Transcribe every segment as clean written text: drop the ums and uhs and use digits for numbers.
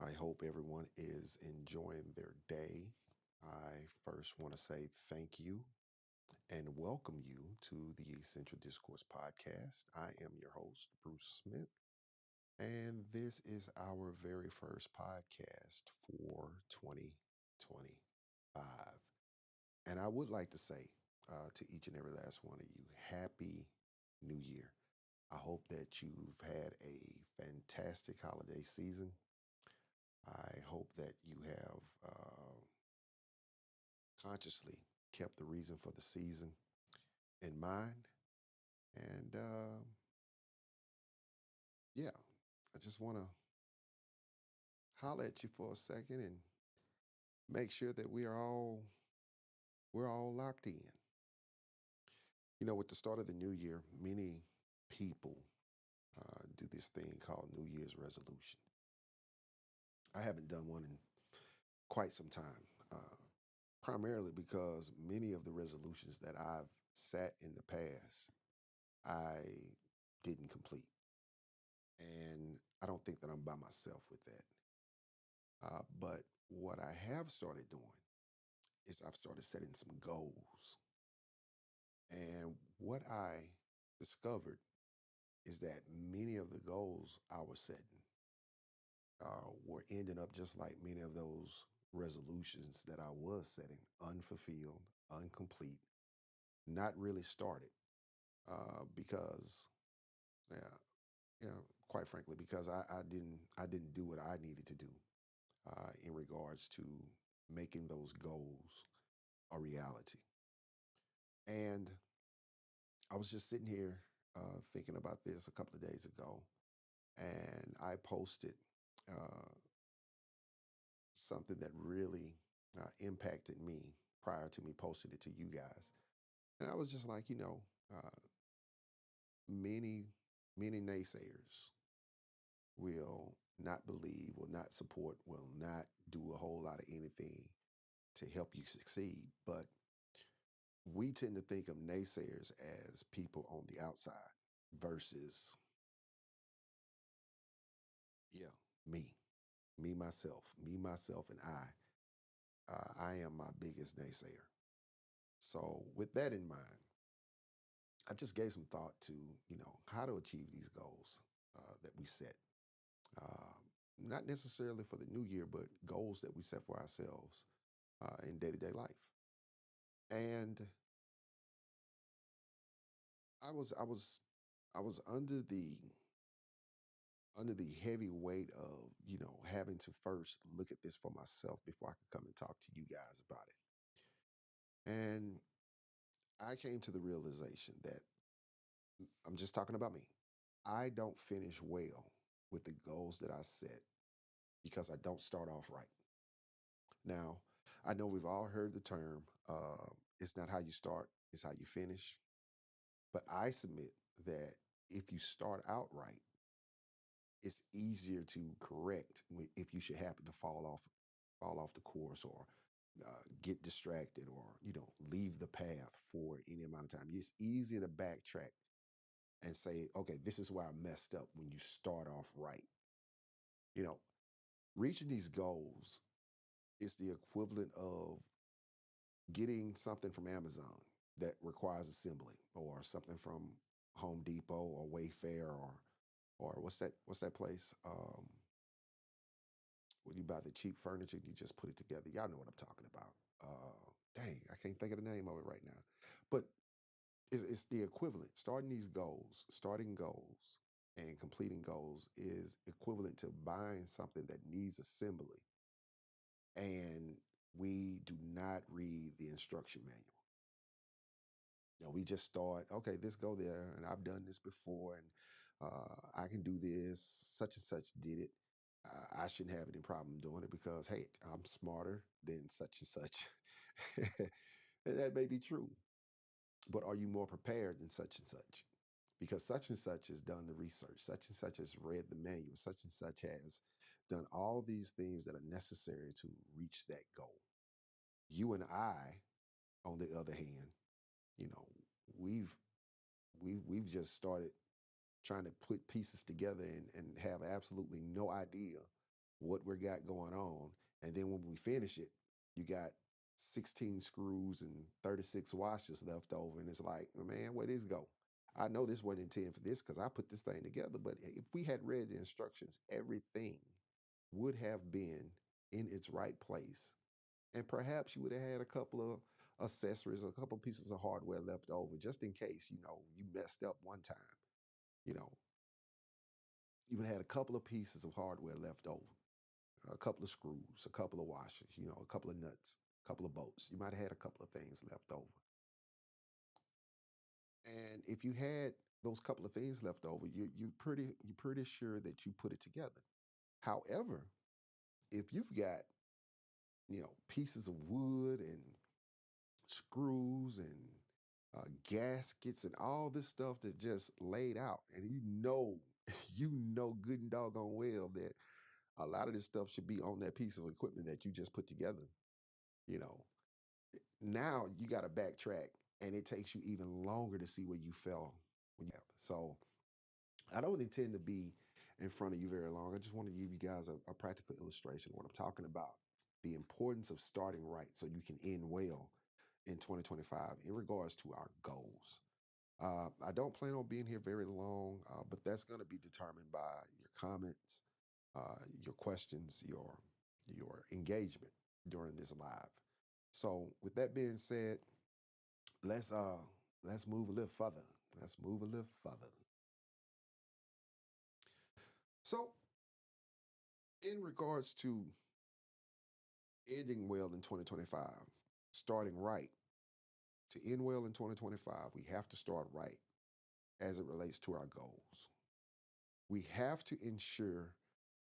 I hope everyone is enjoying their day. I first want to say thank you and welcome you to the Essential Discourse Podcast. I am your host, Bruce Smith, and this is our very first podcast for 2025. And I would like to say to each and every last one of you, Happy New Year. I hope that you've had a fantastic holiday season. I hope that you have consciously kept the reason for the season in mind. And yeah, I just want to holler at you for a second and make sure that we're all locked in. With the start of the new year, many people do this thing called New Year's resolution. I haven't done one in quite some time, primarily because many of the resolutions that I've sat in the past, I didn't complete. And I don't think that I'm by myself with that. But what I have started doing is I've started setting some goals. And what I discovered is that many of the goals I was setting were ending up just like many of those resolutions that I was setting, unfulfilled, incomplete, not really started. Because, yeah, yeah, quite frankly, because I didn't do what I needed to do in regards to making those goals a reality. And I was just sitting here thinking about this a couple of days ago, and I posted uh, something that really impacted me prior to me posting it to you guys. And I was just like, many, many naysayers will not believe, will not support, will not do a whole lot of anything to help you succeed. But we tend to think of naysayers as people on the outside versus, yeah, me, me, myself, and I. I am my biggest naysayer. So, with that in mind, I just gave some thought to, how to achieve these goals that we set. Um, Not necessarily for the new year, but goals that we set for ourselves in day to day life. And I was, I was, I was under the heavy weight of, having to first look at this for myself before I could come and talk to you guys about it. And I came to the realization that I'm just talking about me. I don't finish well with the goals that I set because I don't start off right. Now, I know we've all heard the term, it's not how you start, it's how you finish. But I submit that if you start out right, it's easier to correct if you should happen to fall off the course or get distracted or leave the path for any amount of time. It's easier to backtrack and say, okay, this is where I messed up when you start off right. You know, Reaching these goals is the equivalent of getting something from Amazon that requires assembly or something from Home Depot or Wayfair or what's that place? When you buy the cheap furniture and you just put it together. Y'all know what I'm talking about. Dang, I can't think of the name of it right now. But it's the equivalent. Starting goals and completing goals is equivalent to buying something that needs assembly. And we do not read the instruction manual. We just start, okay, this go there, and I've done this before, and I can do this. Such and such did it. I shouldn't have any problem doing it because, hey, I'm smarter than such and such. And that may be true, but are you more prepared than such and such? Because such and such has done the research, such and such has read the manual, such and such has done all these things that are necessary to reach that goal. You and I, on the other hand, you know, we've we've just started trying to put pieces together and have absolutely no idea what we got going on. And then when we finish it, you got 16 screws and 36 washers left over. And it's like, man, where this go? I know this wasn't intended for this because I put this thing together. But if we had read the instructions, everything would have been in its right place. And perhaps you would have had a couple of accessories, a couple of pieces of hardware left over just in case, you messed up one time. You know, you would have had a couple of pieces of hardware left over, a couple of screws, a couple of washers, a couple of nuts, a couple of bolts. You might have had a couple of things left over. And if you had those couple of things left over, you're pretty sure that you put it together. However, if you've got pieces of wood and screws and gaskets and all this stuff that's just laid out, and you know good and doggone well that a lot of this stuff should be on that piece of equipment that you just put together. You know, now you got to backtrack, and it takes you even longer to see where you fell when you have. So I don't intend to be in front of you very long. I just want to give you guys a practical illustration of what I'm talking about. The importance of starting right so you can end well in 2025 in regards to our goals. I don't plan on being here very long, but that's going to be determined by your comments, your questions, your engagement during this live. So, with that being said, let's uh let's move a little further. Let's move a little further. So, in regards to ending well in 2025, starting right. To end well in 2025, we have to start right as it relates to our goals. We have to ensure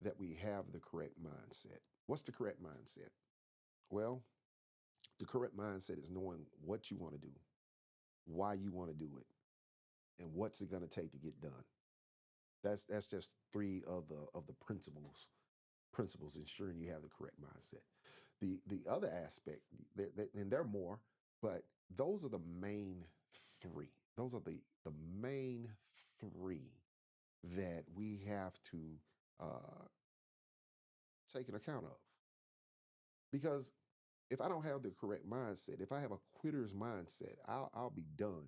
that we have the correct mindset. What's the correct mindset? Well, the correct mindset is knowing what you want to do, why you want to do it, and what's it going to take to get done. That's just three of the principles ensuring you have the correct mindset. The other aspect, and there are more, but those are the main three. Those are the main three that we have to uh, take an account of. Because if I don't have the correct mindset, if I have a quitter's mindset, I'll be done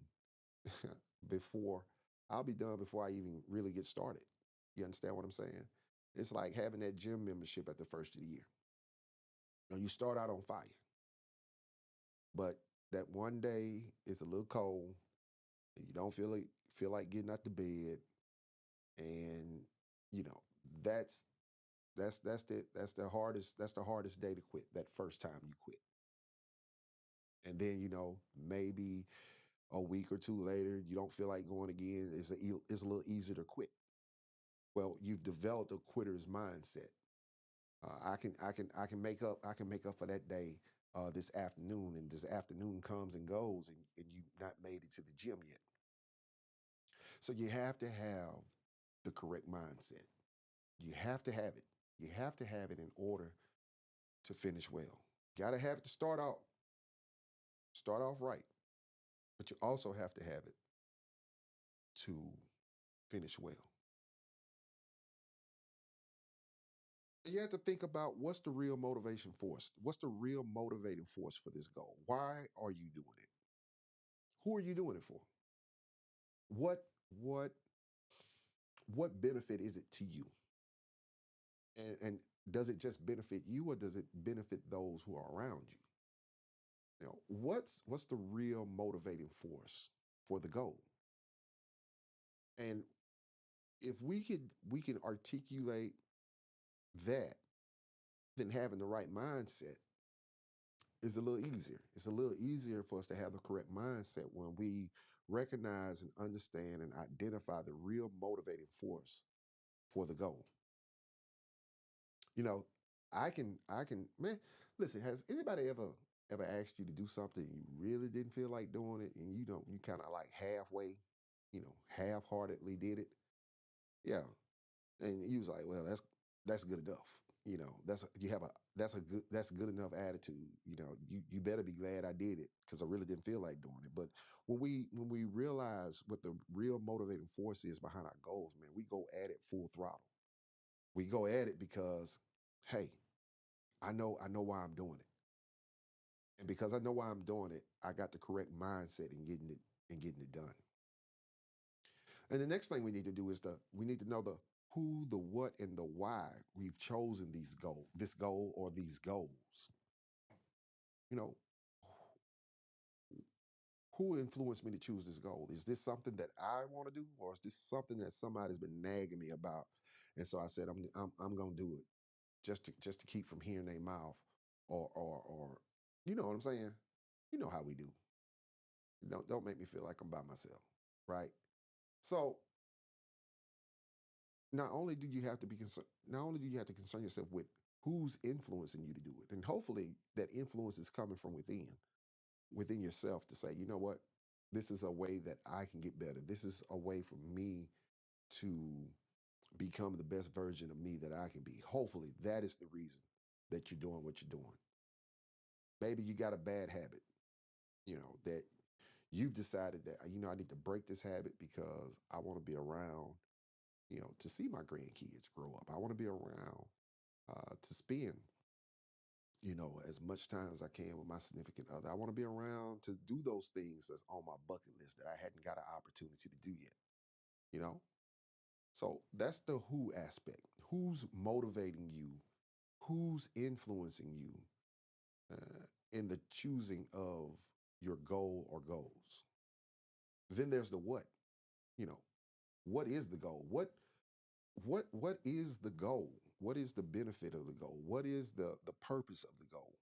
before I'll be done before I even really get started. You understand what I'm saying? It's like having that gym membership at the first of the year. You start out on fire, but that one day it's a little cold, and you don't feel like getting out the bed, and you know that's that's the hardest day to quit. That first time you quit, and then maybe a week or two later you don't feel like going again. It's a little easier to quit. Well, you've developed a quitter's mindset. I can make up for that day this afternoon, and this afternoon comes and goes, and you've not made it to the gym yet. So you have to have the correct mindset. You have to have it. You have to have it in order to finish well. Got to have it to start off right, but you also have to have it to finish well. And you have to think about what's the real motivation force. What's the real motivating force for this goal? Why are you doing it? Who are you doing it for? What benefit is it to you? And does it just benefit you, or does it benefit those who are around you? What's the real motivating force for the goal? And if we can articulate that, then having the right mindset is a little easier. It's a little easier for us to have the correct mindset when we recognize and understand and identify the real motivating force for the goal. You know, I can man, listen, has anybody ever asked you to do something and you really didn't feel like doing it, and you kind of like halfway, half-heartedly did it? Yeah. And he was like, "Well, that's good enough. That's a good enough attitude. You better be glad I did it because I really didn't feel like doing it." But when we realize what the real motivating force is behind our goals, man, we go at it full throttle. We go at it because, hey, I know why I'm doing it. And because I know why I'm doing it, I got the correct mindset in getting it done. And the next thing we need to do is we need to know the who, the what, and the why we've chosen this goal or these goals. You know, who influenced me to choose this goal? Is this something that I want to do, or is this something that somebody's been nagging me about? And so I said, I'm going to do it just to keep from hearing their mouth, or you know what I'm saying? You know how we do. Don't make me feel like I'm by myself, right? So not only do you have to concern yourself with who's influencing you to do it, and hopefully that influence is coming from within yourself to say, you know what, this is a way that I can get better. This is a way for me to become the best version of me that I can be. Hopefully that is the reason that you're doing what you're doing. Maybe you got a bad habit, that you've decided that, I need to break this habit because I want to be around, to see my grandkids grow up. I want to be around to spend, as much time as I can with my significant other. I want to be around to do those things that's on my bucket list that I hadn't got an opportunity to do yet, you know? So that's the who aspect. Who's motivating you? Who's influencing you in the choosing of your goal or goals? Then there's the what. You know, what is the goal? What is the goal? What is the benefit of the goal? What is the purpose of the goal?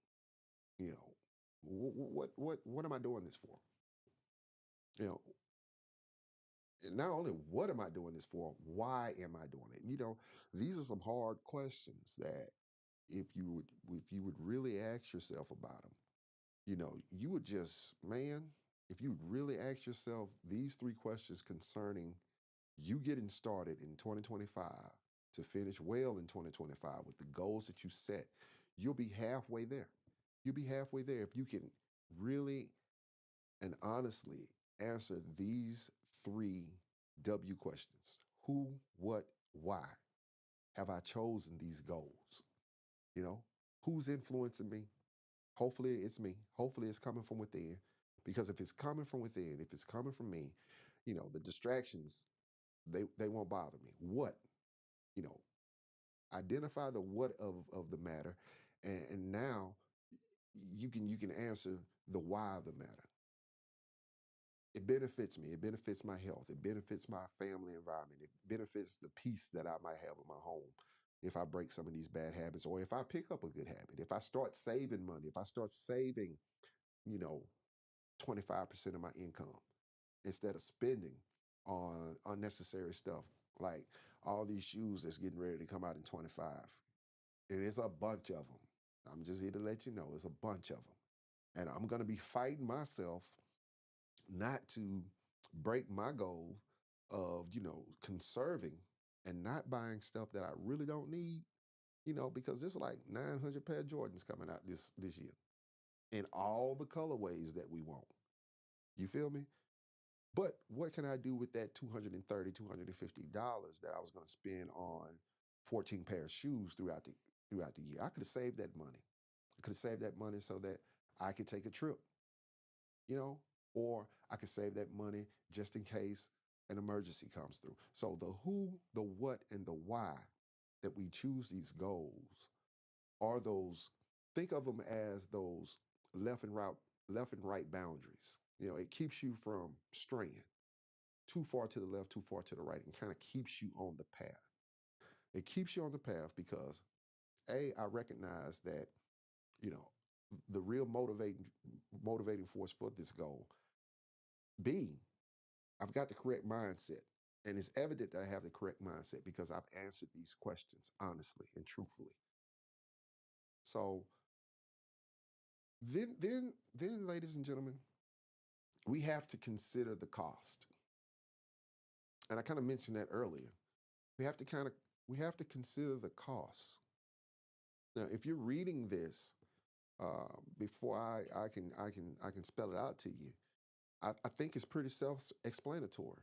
You know, what am I doing this for? You know, and not only what am I doing this for, why am I doing it? These are some hard questions that if you would really ask yourself about them, you would just, man, if you would really ask yourself these three questions concerning you getting started in 2025 to finish well in 2025 with the goals that you set, you'll be halfway there. You'll be halfway there if you can really and honestly answer these three W questions. Who, what, why have I chosen these goals? You know, who's influencing me? Hopefully it's me. Hopefully it's coming from within. Because if it's coming from within, if it's coming from me, the distractions, they won't bother me. What? You know, identify the what of the matter. And now you can answer the why of the matter. It benefits me. It benefits my health. It benefits my family environment. It benefits the peace that I might have in my home if I break some of these bad habits, or if I pick up a good habit, if I start saving money, if I start saving, you know, 25% of my income instead of spending on unnecessary stuff like all these shoes that's getting ready to come out in 25. And it's a bunch of them. I'm just here to let you know it's a bunch of them. And I'm going to be fighting myself not to break my goal of, conserving and not buying stuff that I really don't need, because there's like 900 pair of Jordans coming out this year in all the colorways that we want. You feel me? But what can I do with that $250 that I was going to spend on 14 pair of shoes throughout the year? I could have saved that money. I could have saved that money so that I could take a trip, or I could save that money just in case an emergency comes through. So the who, the what, and the why that we choose these goals are those, think of them as those left and right, left and right boundaries. It keeps you from straying too far to the left, too far to the right, and kind of keeps you on the path. It keeps you on the path because I recognize that, you know, the real motivating force for this goal. B, I've got the correct mindset. And it's evident that I have the correct mindset because I've answered these questions honestly and truthfully. So then, ladies and gentlemen, we have to consider the cost. And I kind of mentioned that earlier. We have to consider the cost. Now, if you're reading this before I can spell it out to you, I think it's pretty self-explanatory.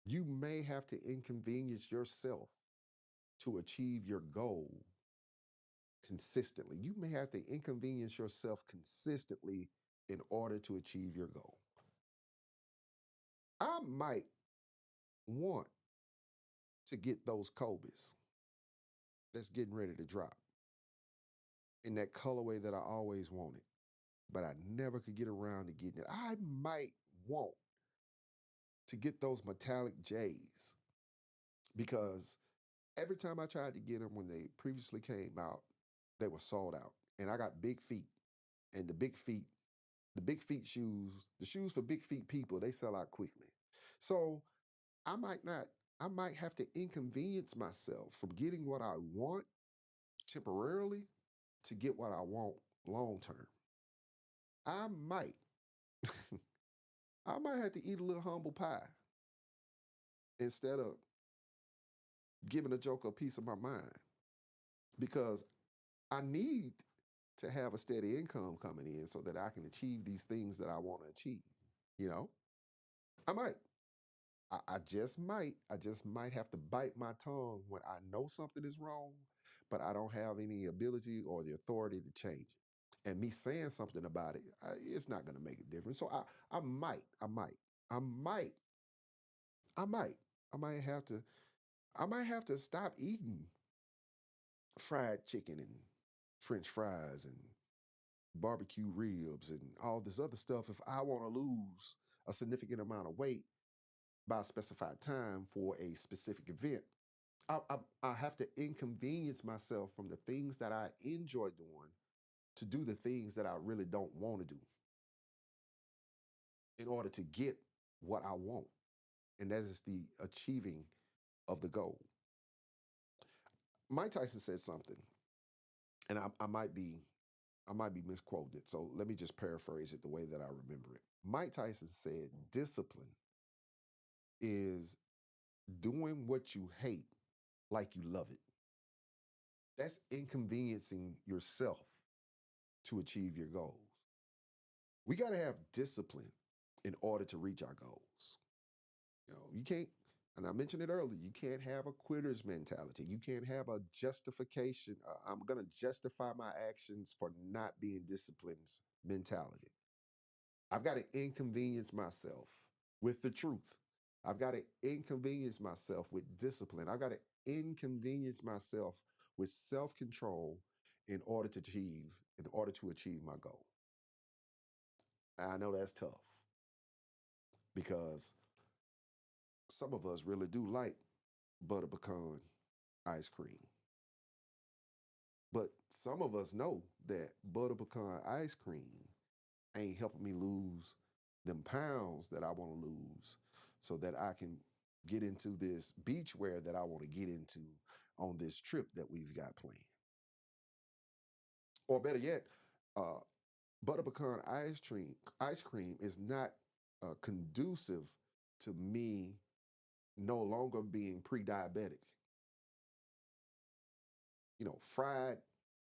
You may have to inconvenience yourself to achieve your goal consistently. You may have to inconvenience yourself consistently in order to achieve your goal. I might want to get those Kobe's that's getting ready to drop in that colorway that I always wanted, but I never could get around to getting it. I might want to get those metallic J's because every time I tried to get them when they previously came out, they were sold out. And I got big feet, and the big feet shoes, the shoes for big feet people, they sell out quickly. So I might not, I might have to inconvenience myself from getting what I want temporarily to get what I want long term. I might, I might have to eat a little humble pie instead of giving a joker a piece of my mind because I need to have a steady income coming in so that I can achieve these things that I want to achieve. You know, I might. I just might have to bite my tongue when I know something is wrong, but I don't have any ability or the authority to change it. And me saying something about it, it's not going to make a difference. So I might, I might, I might have to, I might have to stop eating fried chicken and French fries and barbecue ribs and all this other stuff if I want to lose a significant amount of weight by a specified time for a specific event. I, I, I have to inconvenience myself from the things that I enjoy doing to do the things that I really don't want to do in order to get what I want. And that is the achieving of the goal. Mike Tyson said something, and I might be misquoting it. So let me just paraphrase it the way that I remember it. Mike Tyson said, discipline is doing what you hate like you love it. That's inconveniencing yourself to achieve your goals. We got to have discipline in order to reach our goals. You can't, and I mentioned it earlier, you can't have a quitter's mentality. You can't have a justification. I'm going to justify my actions for not being disciplined mentality. I've got to inconvenience myself with the truth. I've got to inconvenience myself with discipline. I've got to inconvenience myself with self-control in order to achieve my goal. And I know that's tough because some of us really do like butter pecan ice cream. But some of us know that butter pecan ice cream ain't helping me lose them pounds that I want to lose so that I can get into this beach wear that I want to get into on this trip that we've got planned. Or better yet, uh, butter pecan ice cream is not conducive to me no longer being pre-diabetic. Fried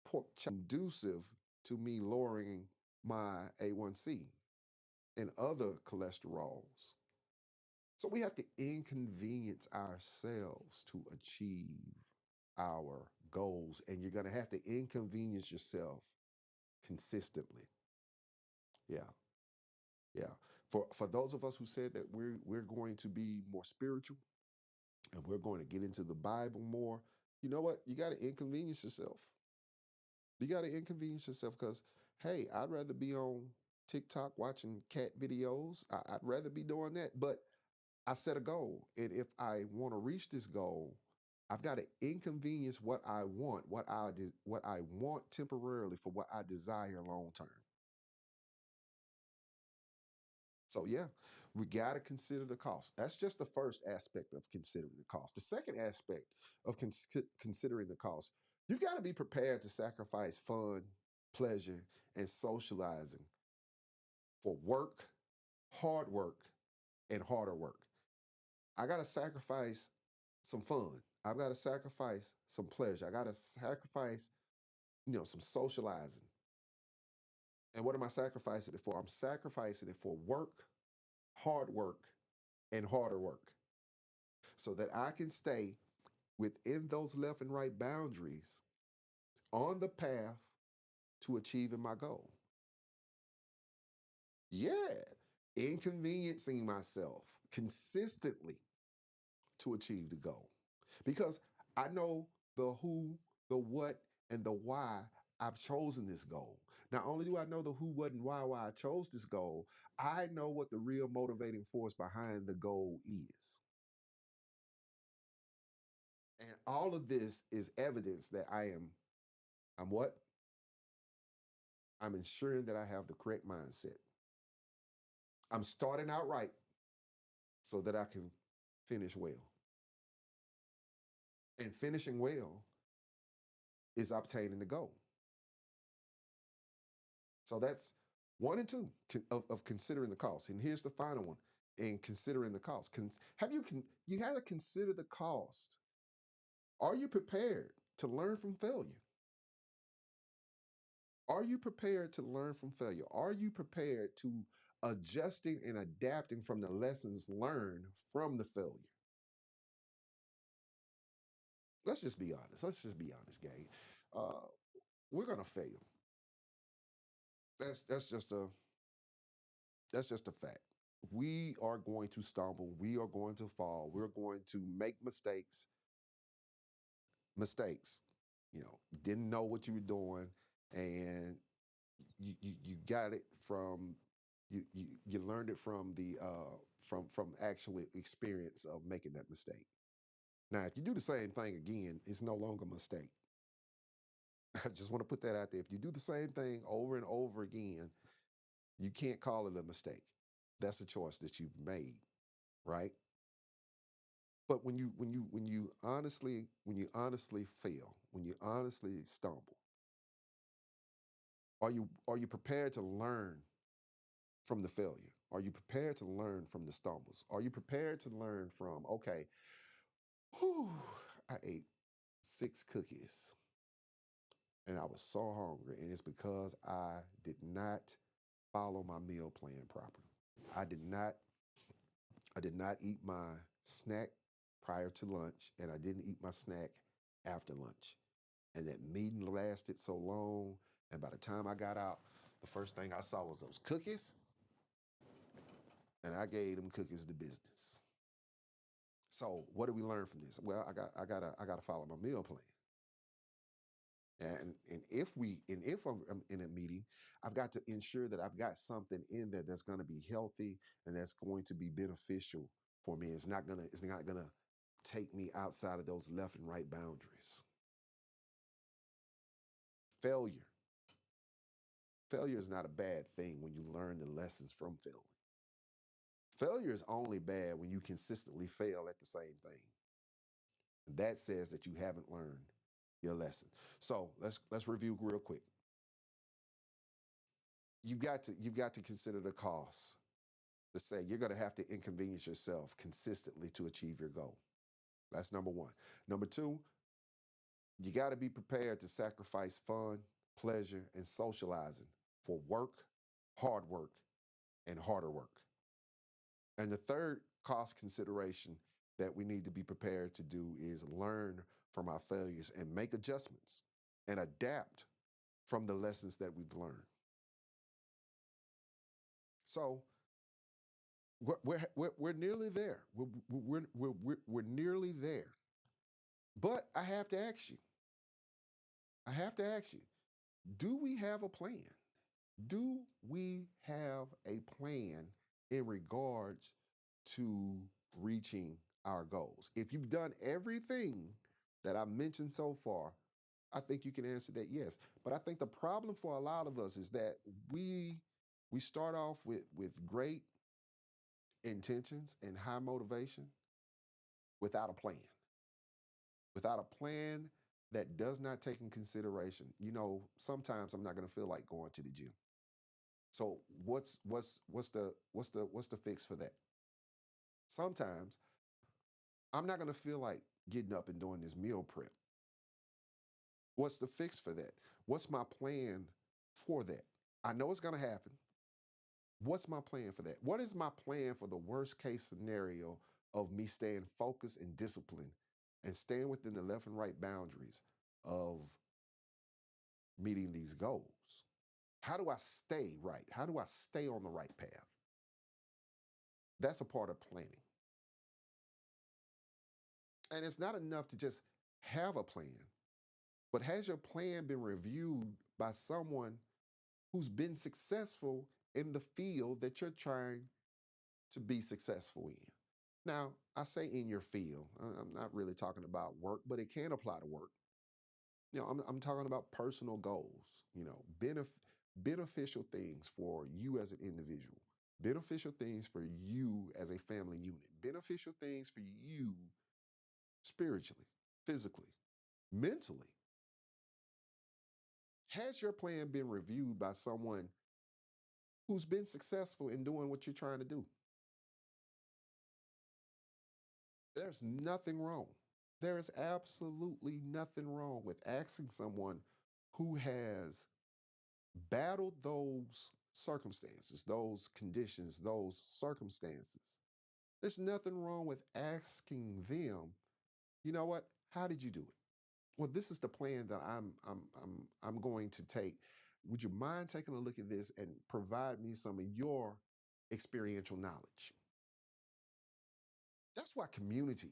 pork chop conducive to me lowering my A1C and other cholesterols. So we have to inconvenience ourselves to achieve our goals, and you're going to have to inconvenience yourself consistently. Yeah, yeah. For those of us who said that we're going to be more spiritual and we're going to get into the Bible more, you know what? You got to inconvenience yourself. You got to inconvenience yourself because, hey, I'd rather be on TikTok watching cat videos. I'd rather be doing that. But I set a goal. And if I want to reach this goal, I've got to inconvenience what I want temporarily for what I desire long term. So yeah, we got to consider the cost. That's just the first aspect of considering the cost. The second aspect of considering the cost, you've got to be prepared to sacrifice fun, pleasure, and socializing for work, hard work, and harder work. I got to sacrifice some fun. I've got to sacrifice some pleasure. I got to sacrifice, some socializing. And what am I sacrificing it for? I'm sacrificing it for work, hard work, and harder work so that I can stay within those left and right boundaries on the path to achieving my goal. Yeah, inconveniencing myself consistently to achieve the goal. Because I know the who, the what, and the why I've chosen this goal. Not only do I know the who, what, and why I chose this goal, I know what the real motivating force behind the goal is. And all of this is evidence that I'm what? I'm ensuring that I have the correct mindset. I'm starting out right so that I can finish well. And finishing well is obtaining the goal. So that's one and two of considering the cost. And here's the final one: in considering the cost. You got to consider the cost? Are you prepared to learn from failure? Are you prepared to learn from failure? Are you prepared to adjusting and adapting from the lessons learned from the failure? Let's just be honest. Let's just be honest, gang. Uh, we're gonna fail. That's just a fact. We are going to stumble. We are going to fall. We're going to make mistakes. Mistakes. Didn't know what you were doing, and you got it from you learned it from the from actual experience of making that mistake. Now, if you do the same thing again, it's no longer a mistake. I just want to put that out there. If you do the same thing over and over again, you can't call it a mistake. That's a choice that you've made, right? But when you honestly fail, when you honestly stumble, are you prepared to learn from the failure? Are you prepared to learn from the stumbles? Are you prepared to learn from, okay, whew, I ate 6 cookies and I was so hungry, and it's because I did not follow my meal plan properly. I did not I did not eat my snack prior to lunch, and I didn't eat my snack after lunch. And that meeting lasted so long, and by the time I got out, the first thing I saw was those cookies, and I gave them cookies to business. So what do we learn from this? Well, I gotta follow my meal plan. And if I'm in a meeting, I've got to ensure that I've got something in there that's going to be healthy and that's going to be beneficial for me. It's not gonna take me outside of those left and right boundaries. Failure. Failure is not a bad thing when you learn the lessons from failing. Failure is only bad when you consistently fail at the same thing. That says that you haven't learned your lesson. So let's review real quick. You've got to consider the costs, to say you're going to have to inconvenience yourself consistently to achieve your goal. That's number one. Number two, you got to be prepared to sacrifice fun, pleasure, and socializing for hard work, and harder work. And the third cost consideration that we need to be prepared to do is learn from our failures and make adjustments and adapt from the lessons that we've learned. So we're nearly there. We're nearly there. But I have to ask you, do we have a plan? Do we have a plan in regards to reaching our goals? If you've done everything that I've mentioned so far, I think you can answer that yes. But I think the problem for a lot of us is that we start off with great intentions and high motivation without a plan. Without a plan that does not take in consideration, sometimes I'm not going to feel like going to the gym. So what's the fix for that? Sometimes I'm not going to feel like getting up and doing this meal prep. What's the fix for that? What's my plan for that? I know it's going to happen. What's my plan for that? What is my plan for the worst case scenario of me staying focused and disciplined and staying within the left and right boundaries of meeting these goals? How do I stay right? How do I stay on the right path? That's a part of planning. And it's not enough to just have a plan, but has your plan been reviewed by someone who's been successful in the field that you're trying to be successful in? Now, I say in your field, I'm not really talking about work, but it can apply to work. I'm talking about personal goals, beneficial things for you as an individual, beneficial things for you as a family unit, beneficial things for you spiritually, physically, mentally. Has your plan been reviewed by someone who's been successful in doing what you're trying to do? There's nothing wrong. There is absolutely nothing wrong with asking someone who has battled those circumstances, those conditions, those circumstances. There's nothing wrong with asking them, you know what? How did you do it? Well, this is the plan that I'm going to take. Would you mind taking a look at this and provide me some of your experiential knowledge? That's why community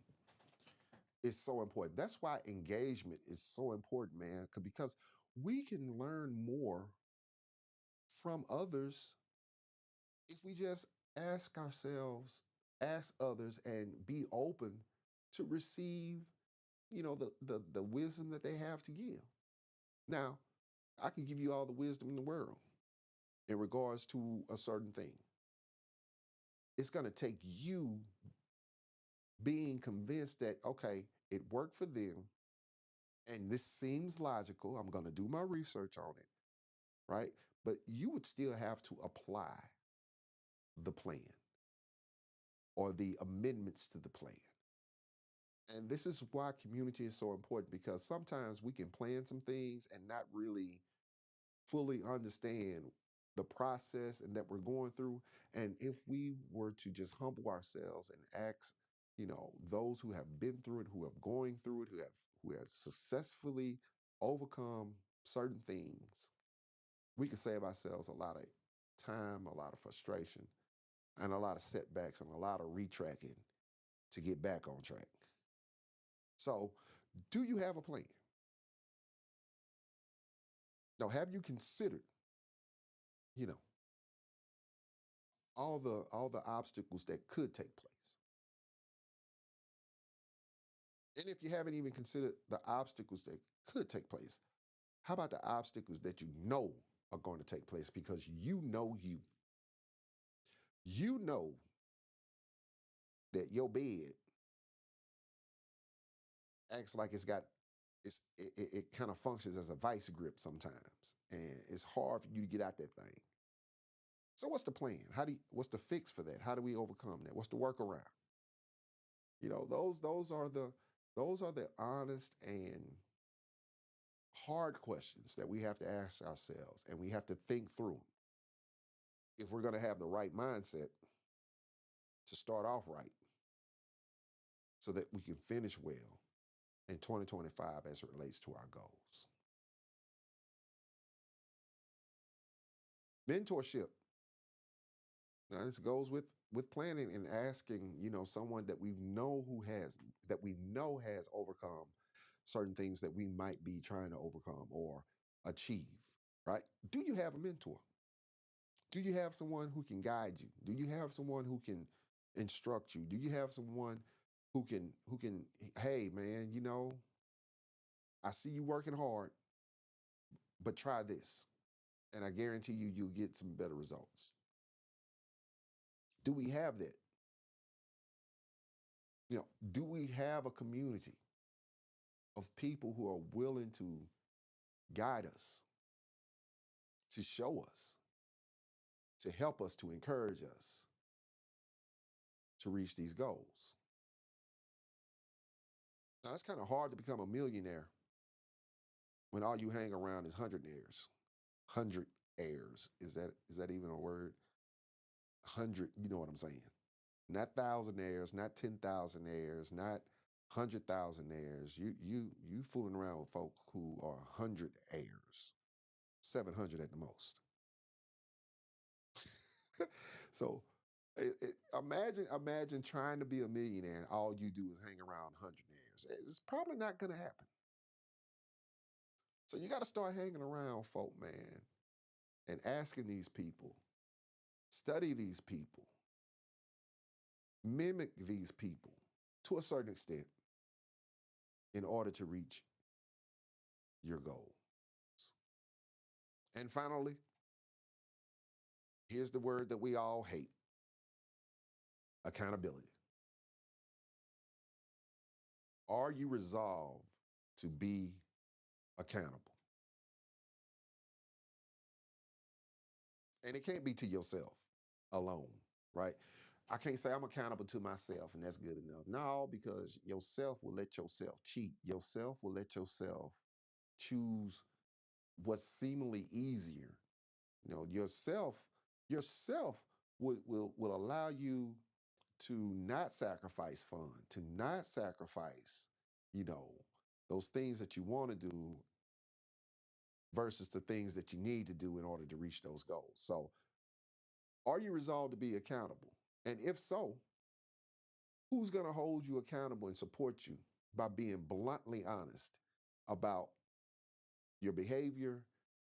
is so important. That's why engagement is so important, man, because we can learn more from others if we just ask ourselves, ask others, and be open to receive, the wisdom that they have to give. Now, I can give you all the wisdom in the world in regards to a certain thing. It's going to take you being convinced that, okay, it worked for them and this seems logical. I'm going to do my research on it, right? But you would still have to apply the plan or the amendments to the plan. And this is why community is so important, because sometimes we can plan some things and not really fully understand the process and that we're going through. And if we were to just humble ourselves and ask, those who have been through it, who have going through it, who have successfully overcome certain things, we can save ourselves a lot of time, a lot of frustration, and a lot of setbacks and a lot of retracking to get back on track. So, do you have a plan? Now, have you considered, you know, all the obstacles that could take place? And if you haven't even considered the obstacles that could take place, how about the obstacles that you know are going to take place because you know you? You know that your bed acts like it kind of functions as a vice grip sometimes, and it's hard for you to get out that thing. So what's the plan? What's the fix for that? How do we overcome that? What's the workaround? Those are the honest and hard questions that we have to ask ourselves, and we have to think through 'em if we're going to have the right mindset to start off right so that we can finish well in 2025 as it relates to our goals. Mentorship. Now, this goes with planning and asking, someone that we know has overcome certain things that we might be trying to overcome or achieve, right? Do you have a mentor? Do you have someone who can guide you? Do you have someone who can instruct you? Do you have someone who can, hey man, I see you working hard, but try this. And I guarantee you'll get some better results. Do we have that? Do we have a community of people who are willing to guide us, to show us, to help us, to encourage us to reach these goals? Now, it's kind of hard to become a millionaire when all you hang around is hundred heirs. Hundred heirs. Is that even a word? Hundred, you know what I'm saying? Not thousand heirs, not 10,000 heirs, not 100,000 heirs. You fooling around with folk who are hundred heirs. 700 at the most. So imagine trying to be a millionaire and all you do is hang around hundredaires. It's probably not going to happen. So you got to start hanging around folk, man, and asking these people, study these people, mimic these people to a certain extent in order to reach your goals. And finally, here's the word that we all hate: accountability. Are you resolved to be accountable? And it can't be to yourself alone, right? I can't say I'm accountable to myself and that's good enough. No, because yourself will let yourself cheat. Yourself will let yourself choose what's seemingly easier. Yourself will allow you to not sacrifice fun, to not sacrifice, you know, those things that you want to do versus the things that you need to do in order to reach those goals. So, are you resolved to be accountable? And if so, who's going to hold you accountable and support you by being bluntly honest about your behavior,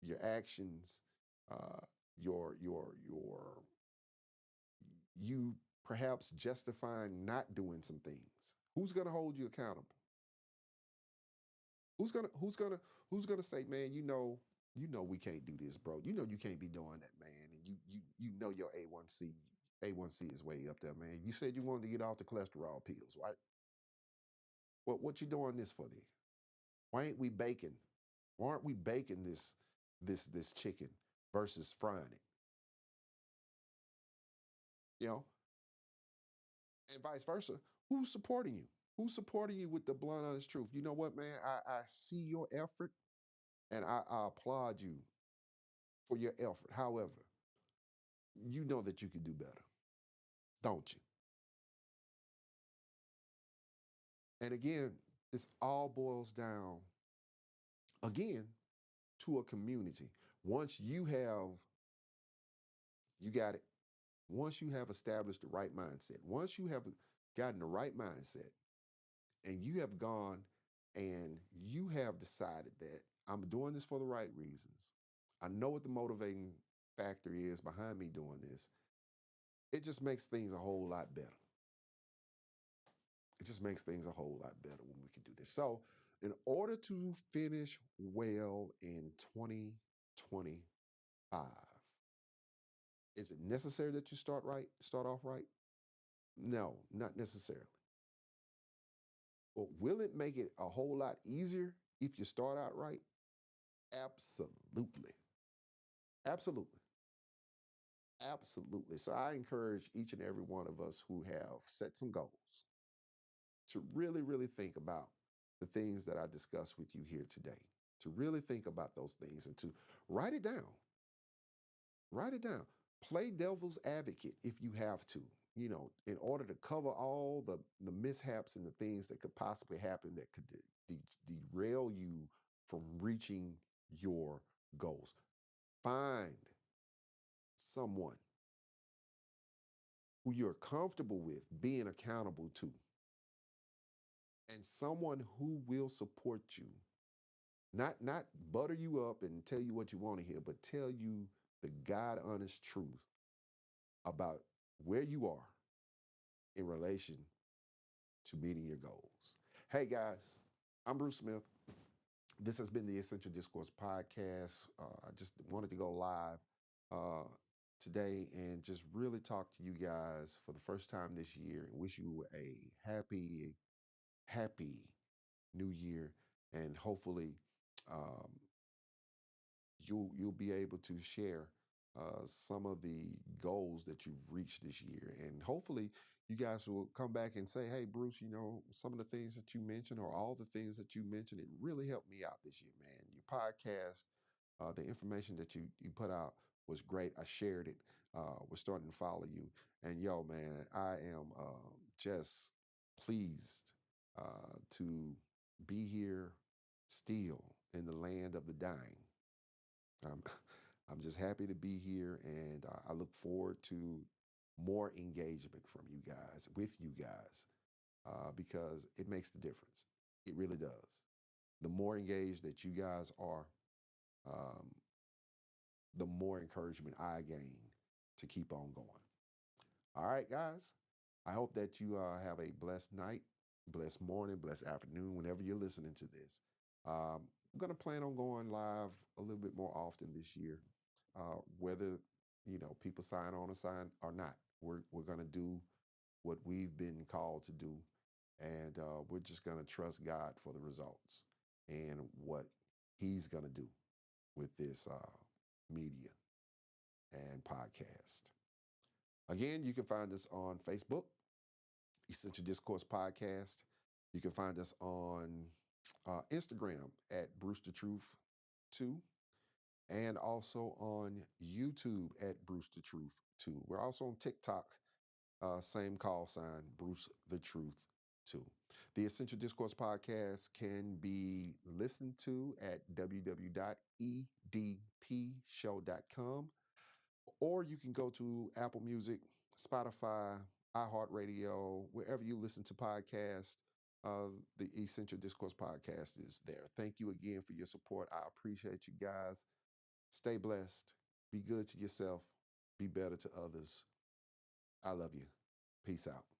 your actions, uh, your you perhaps justifying not doing some things? Who's going to hold you accountable? Who's gonna say, man, we can't do this, bro. You know you can't be doing that, man. And you know your A1C is way up there, man. You said you wanted to get off the cholesterol pills, right? What you doing this for then? Why ain't we baking? Why aren't we baking this chicken versus frying it? You know, and vice versa. Who's supporting you? Who's supporting you with the blunt, honest truth? You know what, man? I see your effort and I applaud you for your effort. However, you know that you can do better, don't you? And again, this all boils down again to a community. Once you got it. Once you have established the right mindset, once you have gotten the right mindset, and you have gone and you have decided that I'm doing this for the right reasons. I know what the motivating factor is behind me doing this. It just makes things a whole lot better. It just makes things a whole lot better when we can do this. So, in order to finish well in 2025, is it necessary that you start off right? No, not necessarily. But will it make it a whole lot easier if you start out right? Absolutely. Absolutely. Absolutely. So I encourage each and every one of us who have set some goals to really, really think about the things that I discussed with you here today, to really think about those things and to write it down. Write it down. Play devil's advocate if you have to, in order to cover all the mishaps and the things that could possibly happen that could derail you from reaching your goals. Find someone who you're comfortable with being accountable to and someone who will support you, not butter you up and tell you what you want to hear, but tell you the God honest truth about where you are in relation to meeting your goals. Hey guys, I'm Bruce Smith. This has been the Essential Discourse Podcast. I just wanted to go live uh, today and just really talk to you guys for the first time this year and wish you a happy new year. And hopefully, um, you'll be able to share some of the goals that you've reached this year, and hopefully you guys will come back and say, hey Bruce, some of the things that you mentioned or all the things that you mentioned, it really helped me out this year, man. Your podcast, the information that you put out was great. I shared it. We're starting to follow you, and yo man, I am just pleased to be here still in the land of the dying. I'm, I'm just happy to be here, and I look forward to more engagement from you guys, with you guys, because it makes the difference. It really does. The more engaged that you guys are, um, the more encouragement I gain to keep on going. All right, guys. I hope that you have a blessed night, blessed morning, blessed afternoon, whenever you're listening to this. I'm going to plan on going live a little bit more often this year, whether people sign on or sign or not. We're going to do what we've been called to do, and we're just going to trust God for the results and what He's going to do with this media and podcast. Again, you can find us on Facebook, Essential Discourse Podcast. You can find us on Instagram at Brewster Truth 2, and also on YouTube at Brewster Truth 2. We're also on TikTok, same call sign, Bruce the Truth 2. The Essential Discourse Podcast can be listened to at www.edpshow.com, or you can go to Apple Music, Spotify, iHeartRadio, wherever you listen to podcasts. The Essential Discourse Podcast is there. Thank you again for your support. I appreciate you guys. Stay blessed. Be good to yourself. Be better to others. I love you. Peace out.